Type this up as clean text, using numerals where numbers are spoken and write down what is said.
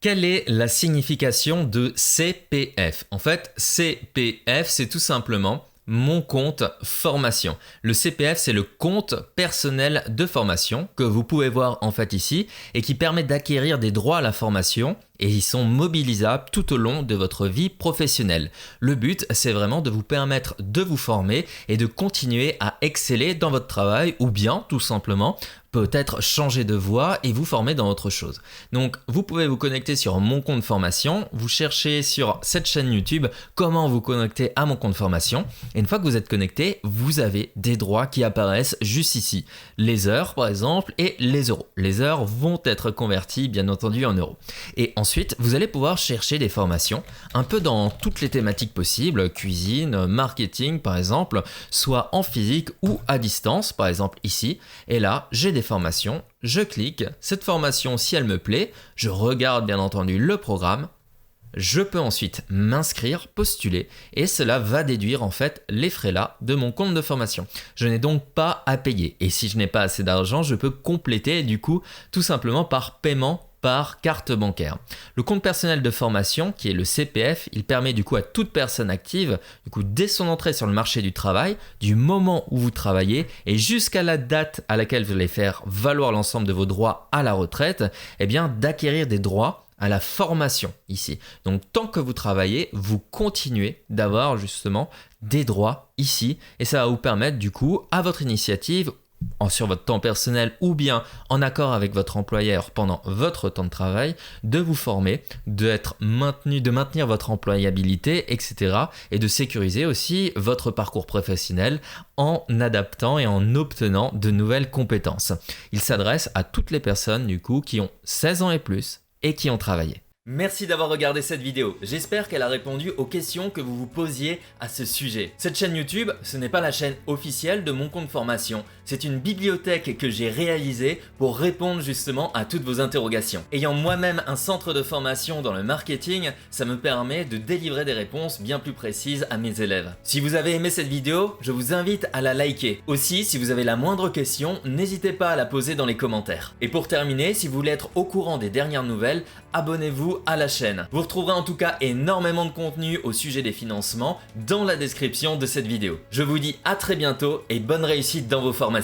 Quelle est la signification de CPF? En fait, CPF, c'est tout simplement mon compte formation. Le CPF, c'est le compte personnel de formation que vous pouvez voir en fait ici et qui permet d'acquérir des droits à la formation et ils sont mobilisables tout au long de votre vie professionnelle. Le but, c'est vraiment de vous permettre de vous former et de continuer à exceller dans votre travail ou bien tout simplement peut-être changer de voie et vous former dans autre chose. Donc vous pouvez vous connecter sur mon compte formation, vous cherchez sur cette chaîne YouTube comment vous connecter à mon compte formation et une fois que vous êtes connecté, vous avez des droits qui apparaissent juste ici. Les heures par exemple et les euros. Les heures vont être converties bien entendu en euros. Et ensuite, vous allez pouvoir chercher des formations un peu dans toutes les thématiques possibles, cuisine, marketing par exemple, soit en physique ou à distance, par exemple ici. Et là, j'ai des formations, je clique, cette formation si elle me plaît, je regarde bien entendu le programme, je peux ensuite m'inscrire, postuler et cela va déduire en fait les frais là de mon compte de formation. Je n'ai donc pas à payer et si je n'ai pas assez d'argent, je peux compléter du coup tout simplement par paiement par carte bancaire. Le compte personnel de formation, qui est le CPF, il permet du coup à toute personne active, du coup dès son entrée sur le marché du travail, du moment où vous travaillez et jusqu'à la date à laquelle vous allez faire valoir l'ensemble de vos droits à la retraite, eh bien d'acquérir des droits à la formation ici. Donc tant que vous travaillez, vous continuez d'avoir justement des droits ici et ça va vous permettre du coup à votre initiative sur votre temps personnel ou bien en accord avec votre employeur pendant votre temps de travail, de vous former, de maintenir votre employabilité, etc. et de sécuriser aussi votre parcours professionnel en adaptant et en obtenant de nouvelles compétences. Il s'adresse à toutes les personnes du coup qui ont 16 ans et plus et qui ont travaillé. Merci d'avoir regardé cette vidéo, j'espère qu'elle a répondu aux questions que vous vous posiez à ce sujet. Cette chaîne YouTube, ce n'est pas la chaîne officielle de mon compte formation, c'est une bibliothèque que j'ai réalisée pour répondre justement à toutes vos interrogations. Ayant moi-même un centre de formation dans le marketing, ça me permet de délivrer des réponses bien plus précises à mes élèves. Si vous avez aimé cette vidéo, je vous invite à la liker. Aussi, si vous avez la moindre question, n'hésitez pas à la poser dans les commentaires. Et pour terminer, si vous voulez être au courant des dernières nouvelles, abonnez-vous à la chaîne. Vous retrouverez en tout cas énormément de contenu au sujet des financements dans la description de cette vidéo. Je vous dis à très bientôt et bonne réussite dans vos formations.